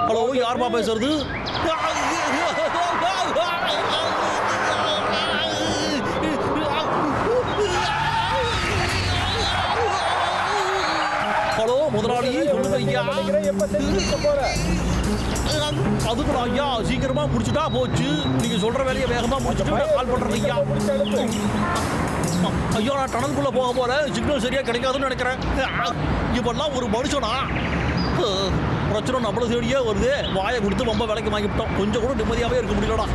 Hello, யாருமா பேசுறது? Hello முதலாளி, சொல்லுங்க ஐயா. அதுக்கு ஐயா சீக்கிரமா முடிச்சுட்டா போச்சு. நீங்க சொல்ற வேலையை வேகமா முடிச்சுட்டு கால் பண்றேன் ஐயா. ஐயோ, நான் டனலுக்குள்ள போக போறேன். சிக்னல் சரியா கிடைக்காதுன்னு நினைக்கிறேன். இப்பெல்லாம் ஒரு மனுஷனா? பிரச்சனை நம்மள தேடியே வருது. வாயை கொடுத்து ரொம்ப விலைக்கு வாங்கிவிட்டோம். கொஞ்சம் கூட நிம்மதியாவே இருக்க முடியலடா.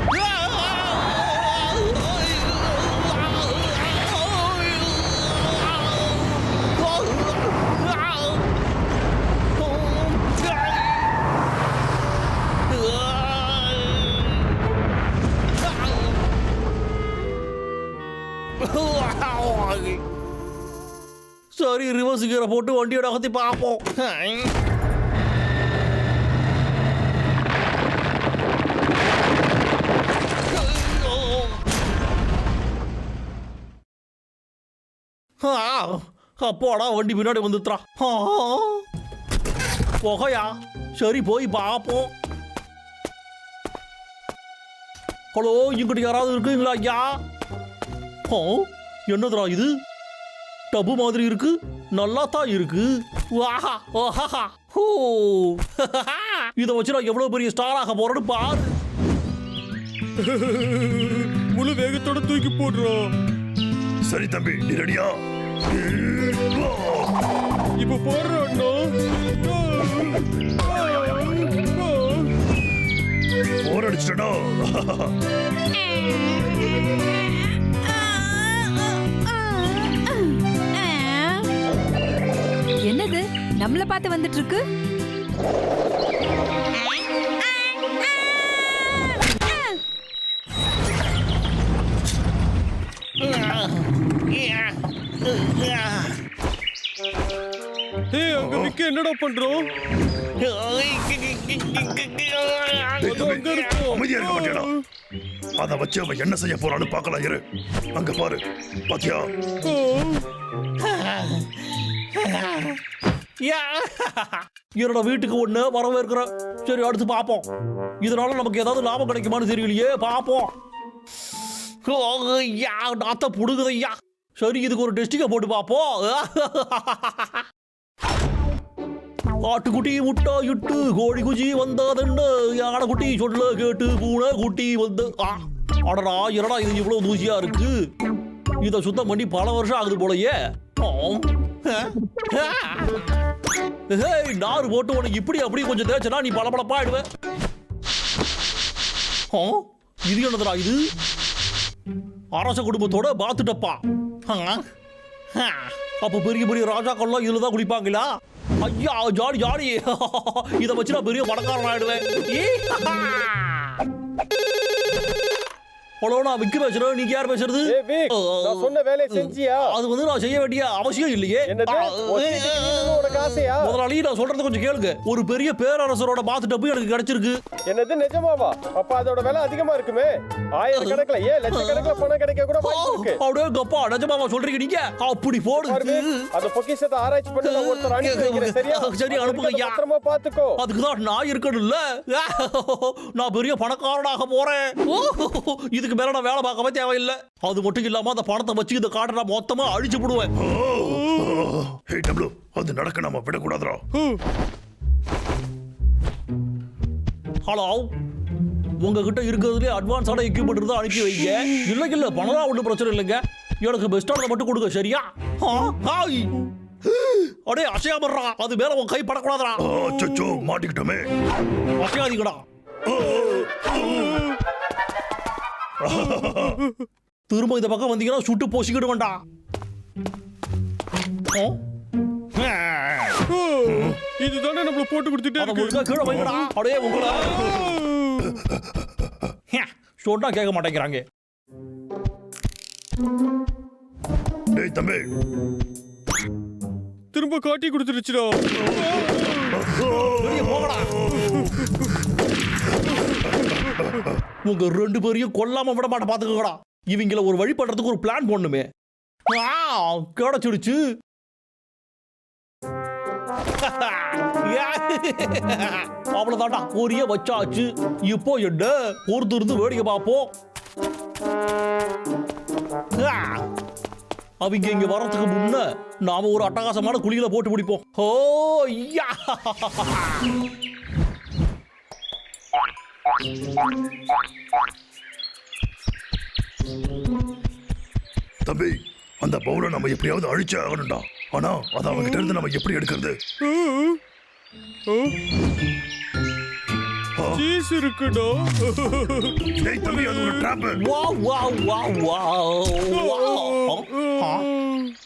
சரி, ரிவர்ஸ் கீரை போட்டு வண்டியோட அகத்தி பார்ப்போம். அப்போடா வண்டி பின்னாடி வந்துத்ரா. புகையா? சரி, போய் பார்ப்போம். ஹலோ, இங்கிட்ட யாராவது இருக்குங்களா ஐயா? என்னதுரா இது? டப்பு மாதிரி இருக்கு. நல்லா தான் இருக்கு. இதை வச்சு நான் எவ்வளவு பெரிய ஸ்டார் ஆக போறேன்னு பாரு. முழு வேகத்தோட தூக்கி போடுறோம். சரி தம்பி, நீ ரெடியா? இப்ப போடுறோம். போர் அடிச்சிட்டா. என்னது நம்மள பார்த்து வந்துட்டு இருக்கு? அங்க நிக்க என்னடா பண்றோம்? அமைதியா இருக்க மாட்டேடா. அதை வச்சு அவன் என்ன செய்ய போறான்னு பார்க்கலாம். இரு, அங்க பாரு. பாத்தியா? என்னோட வீட்டுக்கு ஒண்ணு வரவேற்கிறேன். சரி, அடுத்து பாப்போம். இதனால நமக்கு ஏதாவது லாபம் கிடைக்குமான்னு தெரியலையே. பாப்போம். நாத்த புடுங்குதையா. சரி, இதுக்கு ஒரு டெஸ்டிங்க போட்டு பாப்போம். ஆட்டுக்குட்டி முட்டா இட்டு கோழி குஜி வந்ததுன்னு யானை குட்டி சொல்ல கேட்டு பூனை குட்டி வந்து. அடடா, என்னடா இது இவ்வளவு தூசியா இருக்கு? இதை சுத்தம் பண்ணி பல வருஷம் ஆகுது போலயே. நாறு போட்டு உனக்கு இப்படி அப்படி கொஞ்சம் தேய்ச்சனா நீ பளபளப்பா ஆயிடுவ. இது என்னதுடா இது? அரச குடும்பத்தோட பாத்துட்டப்பா. அப்ப பெரிய பெரிய ராஜாக்கள்லாம் இதுலதான் குளிப்பாங்களா? ஐயா, ஜாலி ஜாலி. இதை வச்சு நான் பெரிய பணக்காரன் ஆயிடுவேன். ஹலோ, நான் விக்கி பேசுறேன். நீங்க யார் பேசுறது? நான் சொன்ன வேலையை செஞ்சியா? அது வந்து நான் செய்ய வேண்டிய அவசியம் இல்லையே. முதலாளி, நான் சொல்றது கொஞ்சம் கேளுங்க. ஒரு பெரிய பேரரசரோட பாத்து டப்பு எனக்கு கிடைச்சிருக்கு. என்னது, நிஜமாவா? அப்ப அதோட விலை அதிகமா இருக்குமே. ஆயிரக்கணக்கில், ஏன் லட்சக்கணக்கில் பணம் கிடைக்க கூட வாய்ப்பு இருக்கு. அப்படியே கப்பா, நிஜமாவா சொல்றீங்க நீங்க? அப்படி போடுங்க. அந்த பொக்கிஷத்தை ஆராய்ச்சி பண்ணி ஒருத்தர் அனுப்பி வைக்கிறேன். சரியா? சரி, அனுப்புங்க ஐயா. பத்திரமா பாத்துக்கோ. அதுக்குதான் நான் இருக்கணும்ல. நான் பெரிய பணக்காரனாக போறேன். இதுக்கு மேல நான் வேலை பார்க்கவே தேவையில்லை. அது மட்டும் இல்லாம அந்த பணத்தை வச்சு இந்த காட்டை நான் மொத்தமா அழிச்சு போடுவேன். அது நடக்க நாம விடக்கூடாதுரா. ஹலோ, உங்ககிட்ட இருக்கிறதுலே அட்வான்ஸான எக்யூப்மெண்ட் இருந்தா அனுப்பி வைங்க. இல்ல பணம் ஒன்றும் பிரச்சனை இல்லைங்க. எனக்கு பெஸ்டானதை மட்டும் கொடுங்க. சரியா? அடே, அசையாமறா. அது மேல உன் கை படக்கூடாதுரா. அச்சச்சோ, மாட்டிக்கிட்டோமே. அசையாதீங்கடா. திரும்ப இந்த பக்கம் வந்தீங்கன்னா சுட்டு போசிக்கிட்டு வேண்டா. இதுதானே நம்மள போட்டு கொடுத்துட்டே இருக்கு. கீழே வைங்கடா. அடே, உங்களா சொன்னா கேட்க மாட்டேங்கிறாங்க. டேய் தம்பி, திரும்ப காட்டி கொடுத்துருச்சுடா. வெளியே போகடா. உங்க 2 பேரையும் கொல்லாம விட மாட்டேன் பாத்துக்கடா. இவங்கள ஒரு வழி பண்றதுக்கு ஒரு பிளான் பண்ணுமே. கிடைச்சிடுச்சு. அவ்வளவுதான்டா, பொரிய வச்சாச்சு. இப்போ என்ன பொறுத்து இருந்து வேடிக்கை பார்ப்போம். அவங்க இங்க வரதுக்கு முன்ன நாம ஒரு அட்டகாசமான குழியில போட்டு பிடிப்போம். ஓ யா! தம்பி, அந்த பவுலை நம்ம எப்படியாவது அழிச்சு ஆகணும்டா. ஆனா அதை அவங்கிட்ட இருந்து நம்ம எப்படி எடுக்கிறது? சீஸ் இருக்குடா. டேய் தம்பி, அது ஒரு ட்ராப்.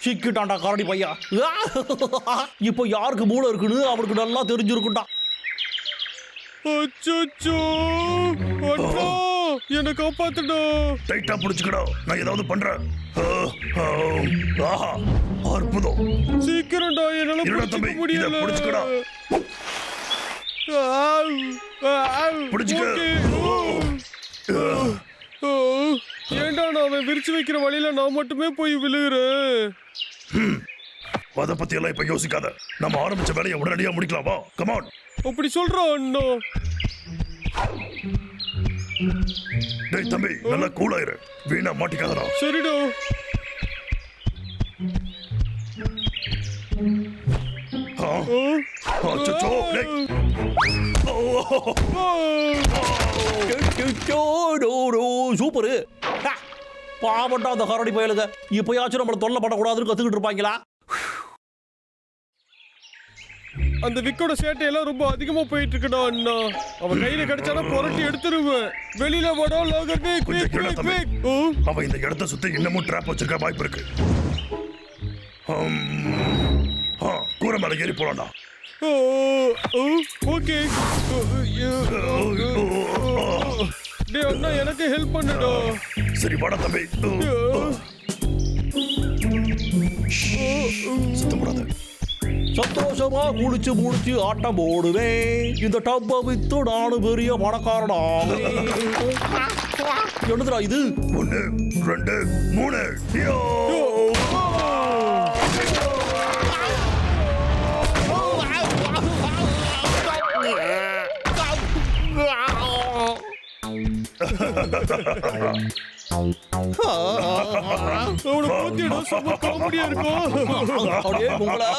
சிக்கிட்டான்டா கரடி பையா. இப்போ யாருக்கு மூளை இருக்குன்னு அவனுக்கு நல்லா தெரிஞ்சிருக்கும்டா. அச்சச்சோ, அண்ணா என்ன காப்பாத்துடா. டைட்டா புடிச்சுக்கடா, நான் ஏதாவது பண்றேன். ஆஹா, அற்புதம். சீக்கிரம்டா, என்னால இருடா தம்பி, புடிச்சுக்க முடியல. இதை புடிச்சுக்கடா. புடிச்சுக்க. ஏண்டா நான் அவன் விரிச்சு வைக்கிற வழியில நான் மட்டுமே போய் விழுகிறேன். அதை பத்தி எல்லாம் இப்ப யோசிக்காத. நம்ம ஆரம்பிச்ச வேலையை உடனடியா முடிக்கலாம். வா, கமான். அப்படி சொல்றான் அண்ணா. டேய் தம்பி, நல்லா கூலாயிரு. வீணா மாட்டிக்காதடா. சரிடா. அச்சச்சோ, டேய். சூப்பரு. பாவண்டா அந்த கரடி பயலுங்க. இப்பயாச்சும் நம்மள தொல்லை பண்ணக்கூடாதுன்னு கத்துக்கிட்டு இருப்பாங்களா? அந்த விக்கோட சேட்டையெல்லாம் ரொம்ப அதிகமா போயிட்டு இருக்குடா அண்ணா. அவன் கையில கிடைச்சானா புரட்டி எடுத்துருவேன். வெளியில வாடா லாகர். கொஞ்சம் இருடா தம்பி. அவன் இந்த இடத்தை சுத்தி இன்னமும் ட்ராப் வச்சிருக்க வாய்ப்பு இருக்கு. கூரை மேல ஏறி போலாம்டா. ஓகே. டேய் அண்ணா, எனக்கு ஹெல்ப் பண்ணுடா. சரி வாடா தம்பி. சுத்தப்படாத. சந்தோஷமா குளிச்சு முடிச்சு ஆட்டம் போடுவேன். இந்த டப்ப வித்து நானும் பெரிய பணக்காரனா. என்னதுடா இது? 1 2 3. அவனை போத்திடா, செம்ம காமெடியா இருக்கும். அப்படியே உங்களா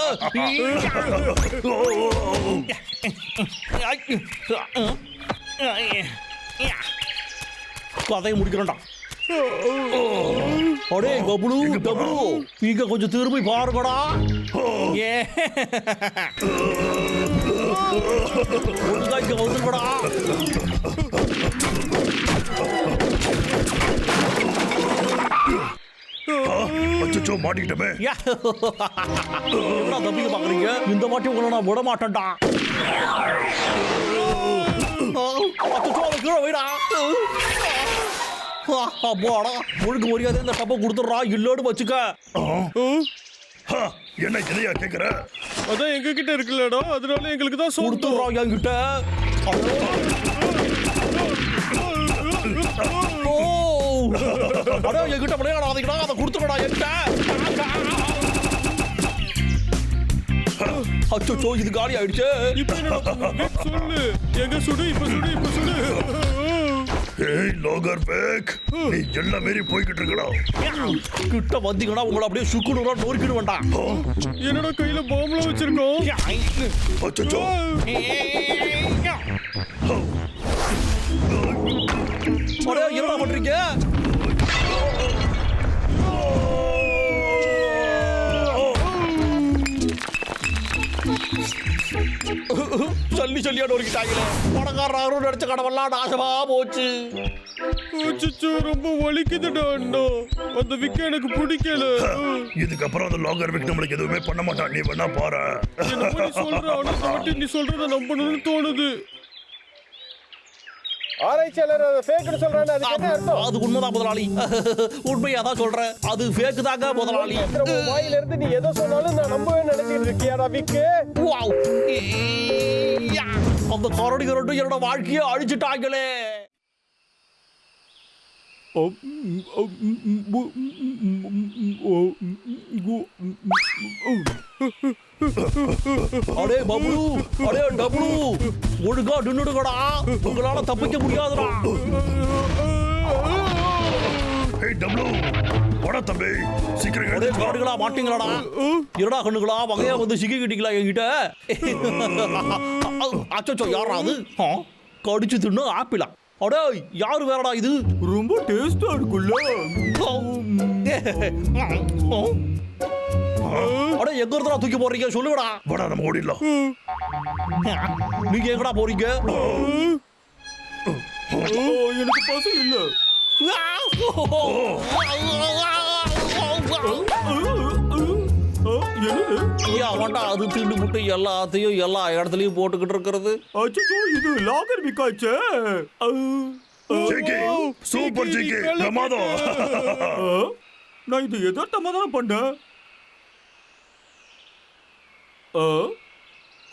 கதையை முடிக்கிறேன்டா. அடே கபுலு கபுலு, இங்க கொஞ்சம் திரும்பி பாருங்கடா. ஒழுங்கா இங்க வந்துருக்கடா. அச்சச்சோ, மாட்டிக்கிட்டமே. என்ன தம்பிங்க பாக்குறீங்க? இந்த வாட்டி உங்களை நான் விட மாட்டேன்டா. அச்சச்சோ, கீழே வைடா. அப்பாடா, ஒழுங்கு மரியாதை இந்த டப்பை கொடுத்துடுறா, இல்லோடு வச்சுக்க. என்ன இதையா கேக்குற? அதான் எங்க கிட்ட இருக்குல்லடா, அதனால எங்களுக்கு தான் கொடுத்துடுறா என்கிட்ட. அடே, என்கிட்ட விளையாடாதீங்கடா, அதை கொடுத்துடா என்கிட்ட. அச்சோ, இது காலி ஆயிடுச்சு. இப்ப என்னடா சொல்லு, எங்க சுடு, இப்ப சுடு, இப்ப சுடு. ஏய் லாகர் பேக், நீ எல்லாம் மீறி போய்கிட்டு இருக்கடா. கிட்ட வந்தீங்கடா உங்களை அப்படியே சுக்குனூரா நொறுக்கிடு வேண்டாம். என்னடா கையில பாம்புல வச்சிருக்கோம். அச்சச்சோ, அடே என்னடா பண்றீங்க? சல்லி சல்லியா நொறுக்கிட்டாங்களே. பணக்காரரும் நடிச்ச கடவெல்லாம் நாசமா போச்சு. அச்சச்சோ, ரொம்ப வலிக்குதுடா அண்ணா. அந்த விக்க எனக்கு பிடிக்கல. இதுக்கப்புறம் அந்த லாகர் விக் நம்மளுக்கு எதுவுமே பண்ண மாட்டான். நீ வேணா பாரு. சொல்ற ஆனா நீ சொல்றத நம்பணும்னு தோணுது. ஆராய்ச்சியாளர் அதை ஃபேக்னு சொல்றானே, அதுக்கு என்ன அர்த்தம்? அது உண்மைதான் முதலாளி. உண்மையா தான் சொல்றேன். அது ஃபேக் தாங்க முதலாளி. வாயில இருந்து நீ எதை சொன்னாலும் நான் நம்பவே நினைச்சிட்டு இருக்கியாடா விக்கு. வாவ், அந்த கரடி கரண்டு என்னோட வாழ்க்கையை அழிச்சிட்டாங்களே. அடே பப்ளு, அடே டப்ளு, ஒழுங்கா நின்னுடுங்கடா, உங்களால தப்பிக்க முடியாதுடா. ஏய் டப்ளு வாடா தம்பி சீக்கிரம் அடே எழுந்து வா. காடுகளா மாட்டீங்களாடா? இருடா கண்ணுகளா வகையா வந்து சிக்கிக்கிட்டீங்களா என்கிட்ட? அச்சோ யாரா அது? கடிச்சு தின்னு ஆப்பிளா? அடே யாரு வேறடா இது? ரொம்ப டேஸ்டா இருக்குல்ல. அடே எங்க இருந்தா தூக்கி போறீங்க சொல்லுங்கடா. வாடா நம்ம ஓடிடலாம். நீங்க எங்கடா போறீங்க? எனக்கு பசி இல்ல. என்னது? அவன்டா அது திண்டு முட்டை எல்லாத்தையும் எல்லா இடத்துலயும் போட்டுக்கிட்டு இருக்கிறது. அச்சோ இது லாகர் விக்காச்சே. ஜேகே சூப்பர் ஜேகே பிரமாதம். நான் இது எதார்த்தமா தானே பண்ணேன்.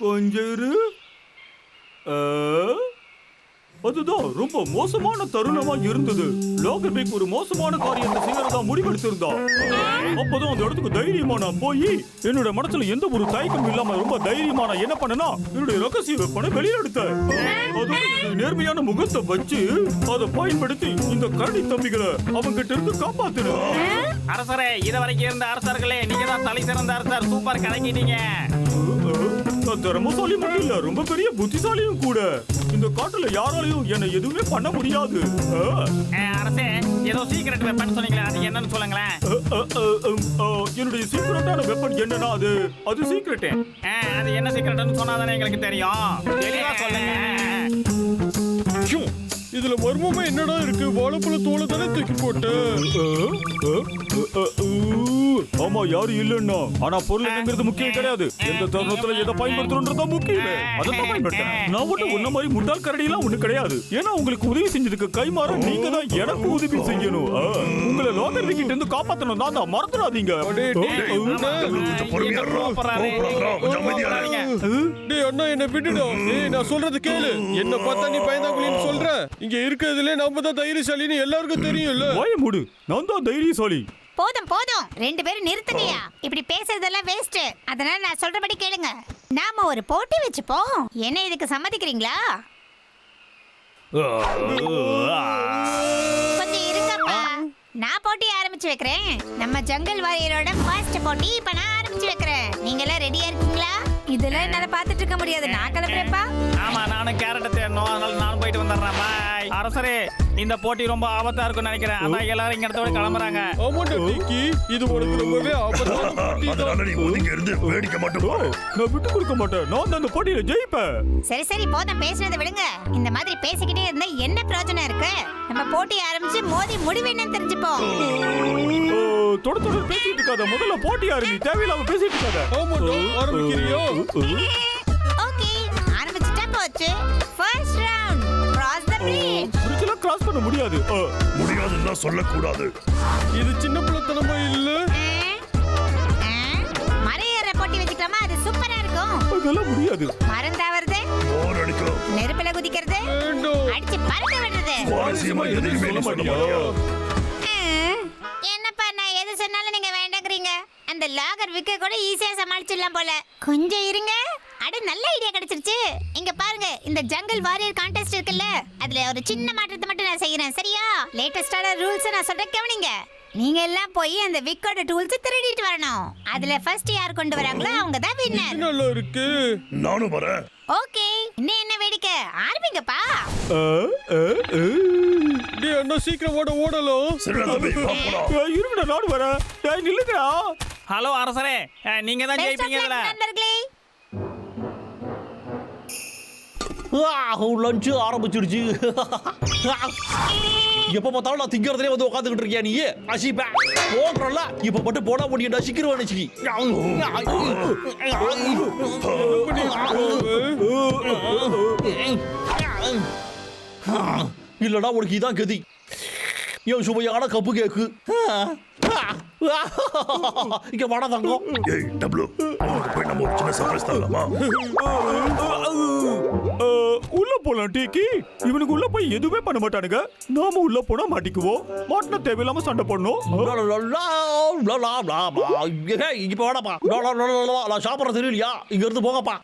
கொஞ்சம் இரு. அதுதான் ரொம்ப மோசமான தருணமா இருந்தது. லாகர்பேக் ஒரு மோசமான காரியத்தை செய்யறதா முடிவெடுத்திருந்தான். அப்பதான் அந்த இடத்துக்கு தைரியமா நான் போய் என்னோட மனசுல எந்த ஒரு தயக்கம் இல்லாம ரொம்ப தைரியமா நான் என்ன பண்ணனா என்னுடைய ரகசிய வெப்பனை வெளியே எடுத்தேன். அதோட நேர்மையான முகத்தை வச்சு அதை பயன்படுத்தி இந்த கரடி தம்பிகளை அவங்க கிட்ட இருந்து காப்பாத்தினேன். அரசரே இதுவரைக்கும் இருந்த அரசர்களே நீங்க தான் தலை சிறந்த அரசர். சூப்பர் கலக்கிட்டீங்க. நான் திறமசாலி மட்டும் இல்ல ரொம்ப பெரிய புத்திசாலியும் கூட. இந்த காட்டுல யாராலையும் என்ன எதுவுமே பண்ண முடியாது. அரசே ஏதோ சீக்கிரட் வெப்பன் சொன்னீங்களே அது என்னன்னு சொல்லுங்களேன். என்னுடைய சீக்கிரட்டான வெப்பன் என்னன்னா அது சீக்கிரட். அது என்ன சீக்கிரட்னு சொன்னாதானே எங்களுக்கு தெரியும். தெளிவா சொல்லுங்க. இதுல மர்மமா என்னடா இருக்கு? வாழைப்பழ தோலை தானே தூக்கி போட்டு. ஆமா யாரும் இல்லன்னா ஆனா பொருள் என்னங்கிறது முக்கியம் கிடையாது. எந்த தருணத்துல எதை பயன்படுத்துறோம்ன்றதா முக்கியம். அதான் பயன்படுத்துறேன். நான் மட்டும் உன்ன மாதிரி முட்டாள் கரடி எல்லாம் ஒண்ணு கிடையாது. ஏன்னா உங்களுக்கு உதவி செஞ்சதுக்கு கைமாற நீங்க தான் எனக்கு உதவி செய்யணும். உங்களை லாகர்பேக் கிட்ட இருந்து காப்பாத்தணும். நான் தான் மறந்துடாதீங்க. கொஞ்சம் பொறுமையா இருடா. கோவப்படாதடா. கொஞ்சம் அமைதியா இரு. டேய் அண்ணா என்ன விட்டுடா. டேய் நான் சொல்றது கேளு. என்ன பார்த்தா நீ பயந்தாங்குளின்னு சொல்ற. இங்க இருக்கிறதுல நம்ம தான் தைரியசாலின்னு எல்லாருக்கும் தெரியும்ல. வாய மூடு. நான் தான் தைரியசாலி. போதும் போதும் ரெண்டு பேரும் நிறுத்துங்கயா. இப்படி பேசுறதெல்லாம் வேஸ்ட். அதனால நான் சொல்றபடி கேளுங்க. நாம ஒரு போட்டி வச்சுப்போம். என்ன இதுக்கு சம்மதிக்கிறீங்களா? கொஞ்சம் இருங்கப்பா. நான் போட்டி ஆரம்பிச்சு வைக்கிறேன். நம்ம ஜங்கல் வாரியரோட ஃபர்ஸ்ட் போட்டி இப்ப நான் ஆரம்பிச்சு வைக்கிறேன். நீங்க எல்லாம் ரெடியா இருக்கீங்களா? இதெல்லாம் என்னால பாத்துட்டு இருக்க முடியாது. நான் கிளம்புறேன்ப்பா. ஆமா நானும் கேரட்டை தேடணும். அதனால நானும் போயிட்டு வந்துடுறேன். பாய். அரசரே இந்த போட்டி ரொம்ப ஆபத்தா இருக்கும்னு நினைக்கிறேன். அதான் எல்லாரும் இங்க இடத்த விட்டு கிளம்புறாங்க. ஆமாண்டா டிக்கி. இது உனக்கு ரொம்பவே ஆபத்தான போட்டி தான். அதனால நீ ஒதுங்கி இருந்து வேடிக்கை மட்டும் பாரு. நான் விட்டு கொடுக்க மாட்டேன். நான் தான் அந்த போட்டியில ஜெயிப்பேன். சரி சரி போதும் பேசுறதை விடுங்க. இந்த மாதிரி பேசிக்கிட்டே இருந்தா என்ன பிரயோஜனம் இருக்கு? நம்ம போட்டி ஆரம்பிச்சு மோதி முடிவு என்னன்னு தெரிஞ்சுப்போம். தொடர் பேசிட்டு இருக்காத. முதல்ல போட்டி ஆரம்பி. தேவையில்லாம பேசிட்டு இருக்காத. ஆமாண்டா ஆரம்பிக்கிறியோ? ஓகே ஆரம்பிச்சிட்டா போச்சு. First round cross the bridge. பிரிட்ஜ்ல கிராஸ் பண்ண முடியாது. முடியாதுன்னா சொல்லக்கூடாது. இது சின்ன பிள்ளைத்தனமா இல்ல? மரையேற போட்டி வச்சுக்கலாமா? அது சூப்பரா இருக்கும். அதெல்லாம் முடியாது. மரம் தாவறது, போர் அடிக்கும். நெருப்புல குதிக்கிறது, வேண்டாம். அடிச்சு பறக்க விடுறது. சுவாரஸ்யமா எதுவுமே நீ சொல்ல மாட்டியா? என்னப்பா நான் எது சொன்னாலும் நீங்க வேண்டாங்கறீங்க. அந்த லாகர் விக்க கூட ஈஸியா சமாளிச்சிடலாம் போல. கொஞ்சம் இருங்க. அட நல்ல ஐடியா கிடைச்சிருச்சு. இங்க பாருங்க இந்த ஜங்கல் வாரியர் கான்டெஸ்ட் இருக்குல்ல, அதுல ஒரு சின்ன மாற்றத்தை மட்டும் நான் செய்யறேன். சரியா? லேட்டஸ்டான ரூல்ஸ் நான் சொல்றேன் கவனிங்க. நீங்க எல்லாம் போய் அந்த விக்கோட டூல்ஸ் திருடிட்டு வரணும். அதுல ஃபர்ஸ்ட் யார் கொண்டு வராங்களோ அவங்க தான் வின்னர். நல்லா இருக்கு. நானும் வரேன். ஓகே இன்னும் என்ன வேடிக்கை? ஆரம்பிங்கப்பா. டேய் அண்ணா சீக்கிரம் ஓடலாம். சரிடா தம்பி வா போலாம். இருங்கடா நானும் வரேன். டேய் நில்லுங்கடா. ஹலோ அரசரே நீங்க தான் Best of ஜெயிப்பீங்க luck, இதுல. நண்பர்களே. லஞ்ச் ஆரம்பிச்சிருச்சு. எப்ப பார்த்தாலும் நான் திங்கறதுலே வந்து உட்காந்துக்கிட்டு இருக்கியா நீ? அசிப்பா போடுறல இப்ப மட்டும் போட முடியும். நசிக்கிறவன் நசிக்கி. இல்லடா உனக்கு இதான் கதி. என் சுவையான கப்பு கேக்கு. இங்க வாடா தங்கம். ஏய் டப்ளு அவனுக்கு போய் நம்ம ஒரு சின்ன சர்ப்ரைஸ் தரலாமா? உள்ள போலாம் டீக்கி. இவனுக்கு உள்ள போய் எதுவுமே பண்ண மாட்டானுங்க. நாம உள்ள போனா மாட்டிக்குவோம். மாட்டினா தேவையில்லாம சண்டை பண்ணணும். இப்ப வேணாப்பா. நான் சாப்பிட்ற தெரியலையா? இங்க இருந்து போங்கப்பா.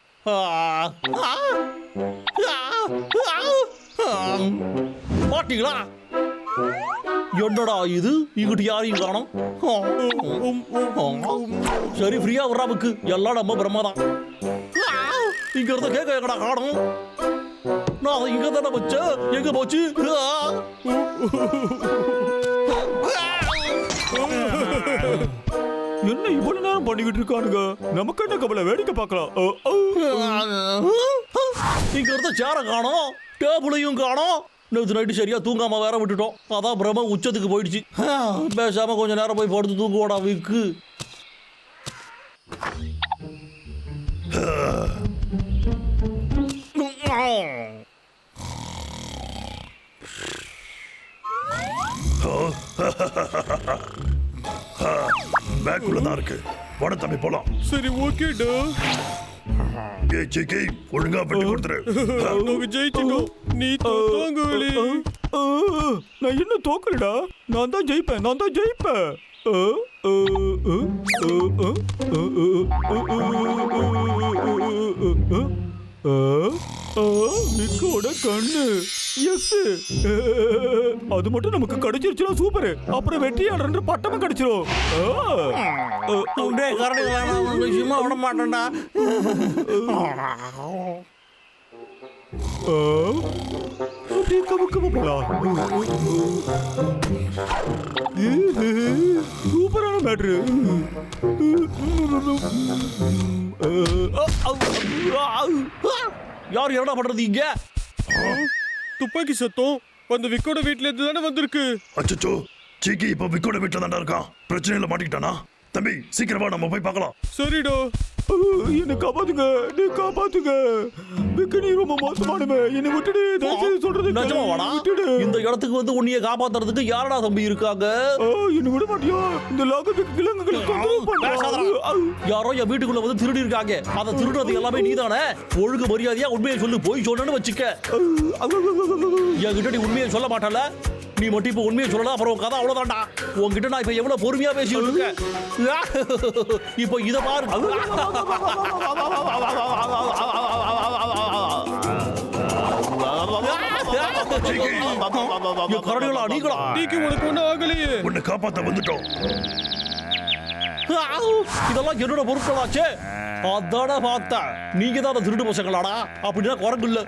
மாட்டீங்களா? என்னடா இது? இங்கிட்டு யாரையும் காணோம். சரி, ஃப்ரீயா வர்றாவுக்கு எல்லாம் நம்ம பிரம்மதான். இங்க இருந்த கேட்க எங்கடா காணோம்? நான் அதை இங்க தானே வச்சேன். எங்க போச்சு? என்ன இவ்வளவு நேரம் பண்ணிக்கிட்டு இருக்கானுங்க? நமக்கு என்ன கவலை? வேடிக்கை பார்க்கலாம். இங்க இருந்த சேர காணோம், டேபிளையும் காணோம். நேற்று நைட்டு சரியா தூங்காம வேற விட்டுட்டோம். அதான் பிரம்ம உச்சத்துக்கு போயிடுச்சு. பேசாம கொஞ்ச நேரம் போய் படுத்து தூங்குவோடா வீக்கு. பேக்குள்ளதான் இருக்கு. வட தம்பி போலாம். சரி ஓகேடா. ஏய் சிக்கி, ஒழுங்கா வெட்டி கொடுத்துரு. நாங்க ஜெயிச்சிட்டோம். நீ தோத்தாங்கோலி. நான் இன்னும் தோக்கலடா. நான் தான் ஜெயிப்பேன். விக்கோட கண்ணு. எஸ், அது மட்டும் நமக்கு கிடைச்சிருச்சுனா சூப்பர். அப்புறம் வெற்றியாளர் பட்டமும் கிடைச்சிரும். விஷயமா விட மாட்டேன்டா. சூப்பரான மேட்ரு. யார் என்னடா பண்றது இங்க? துப்பாக்கி சத்தம் அந்த விக்கோட வீட்ல இருந்து தானே வந்திருக்கு. அச்சச்சோ, சிக்கி இப்ப விக்கோட வீட்டுல தாண்டா இருக்கான். பிரச்சனையில மாட்டிக்கிட்டானா? தம்பி சீக்கிரமா நம்ம போய் பார்க்கலாம். சரிடா. என்ன காப்பாத்துங்க, நீ காப்பாத்துங்க. விக்கி ரொம்ப மோசமானவன். என்னை விட்டுடு. தயவுசெய்து சொல்றது நிஜமாவாடா? இந்த இடத்துக்கு வந்து உன்னைய காப்பாத்துறதுக்கு யாரடா தம்பி இருக்காங்க? என்ன விட மாட்டியா? இந்த லாகத்துக்கு கிழங்குகளை யாரோ என் வீட்டுக்குள்ள வந்து திருடி இருக்காங்க. அதை திருடுறது எல்லாமே நீதானே? ஒழுங்கு மரியாதையா உண்மையை சொல்லு. போய் சொன்னு வச்சுக்க. என்கிட்ட நீ உண்மையை சொல்ல மாட்டல. நீ மட்டும் இப்ப உண்மையை சொல்லலாம். அப்புறம் கதை அவ்வளவுதான்டா. உன்கிட்ட நான் இப்ப எவ்வளவு பொறுமையா பேசிட்டு இருக்கேன். இப்போ இத பாரு. கரடிகளா நீங்களா? நீக்கு உனக்கு ஒண்ணும் ஆகலையே. உன்னை காப்பாத்த வந்துட்டோம். இதெல்லாம் என்னோட பொருட்களாச்சே. அதான பார்த்தேன். நீங்க தான் திருடு பசங்களாடா. அப்படின்னா குரங்கு இல்ல.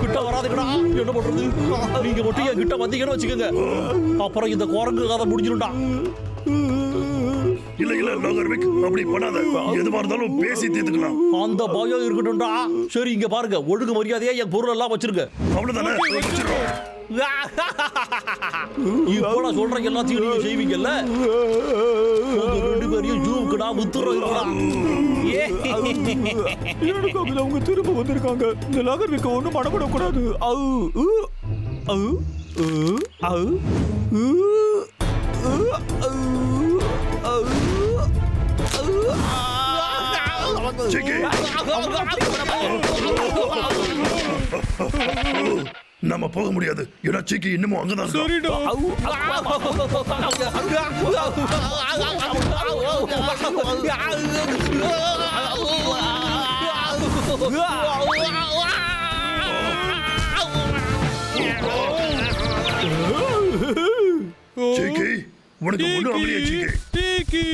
கிட்ட வராதுக்கடா. என்ன பண்றது? நீங்க மட்டும் என் கிட்ட வந்தீங்கன்னு வச்சுக்கோங்க. அப்புறம் இந்த குரங்கு கதை முடிஞ்சிரும்டா. இல்ல லோகர்விக், அப்படி பண்ணாத. எதுவா இருந்தாலும் பேசி தீர்த்துக்கலாம். அந்த பயம் இருக்கட்டும்டா. சரி இங்க பாருங்க, ஒழுங்கு மரியாதையா என் பொருள் எல்லாம் வச்சிருங்க. அவ்வளவுதானே? வச்சிருக்கோம். இப்போ நான் சொல்ற எல்லாத்தையும் நீங்க செய்வீங்கல்ல? உங்க ரெண்டு பேரையும் ஜூவுக்கு நான் வித்துறோம். எனக்கு அவங்க திரும்ப வந்திருக்காங்க. இந்த லாகர்விக்க ஒண்ணும் மடப்படக்கூடாது. சிக்கி, நம்ம போக முடியாது. ஏன்னா சிக்கி இன்னமும் அங்கதான் இருக்கான். சரிடா. சிக்கி, உனக்கு ஒண்ணும் அப்படியே சிக்கி.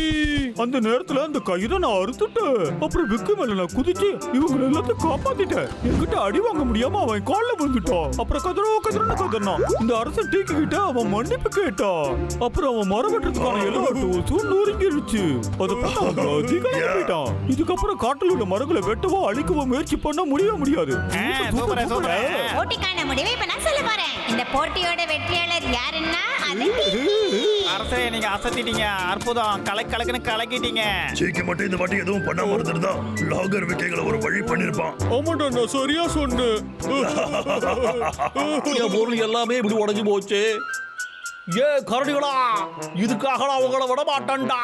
அந்த நேரத்துல அந்த கையில நான் அறுத்துட்டேன். அப்புறம் விக்கு மேல நான் குதிச்சு இவங்க எல்லாத்தையும் காப்பாத்திட்டேன். என்கிட்ட அடி வாங்க முடியாம அவன் கால்ல விழுந்துட்டான். அப்புறம் கதறான். இந்த அரசன் டீக்கி கிட்ட அவன் மன்னிப்பு கேட்டான். அப்புறம் அவன் மரம் வெட்டுறதுக்கான எல்லா டூல்ஸும் நொறுங்கிருச்சு. அதை போயிட்டான். இதுக்கப்புறம் காட்டில் உள்ள மரங்களை வெட்டவோ அழிக்கவோ முயற்சி பண்ண முடியாது. போட்டிக்கான முடிவை இப்ப நான் சொல்ல போறேன். இந்த போட்டியோட வெற்றியாளர் யாருன்னா அரசே, நீங்க அசத்திட்டீங்க. அற்புதம். கலக்குன்னு கலக்கிட்டீங்க. சிக்கி மட்டும் இந்த வாட்டி எதுவும் பண்ணாம இருந்திருந்தா லாகர்விக்கைகளை ஒரு வழி பண்ணிருப்பான். ஆமாடா, நான் சரியா சொன்னேன். என் பொருள் எல்லாமே இப்படி உடஞ்சு போச்சு. ஏ கரடிகளா, இதுக்காக நான் உங்களை விட மாட்டேன்டா.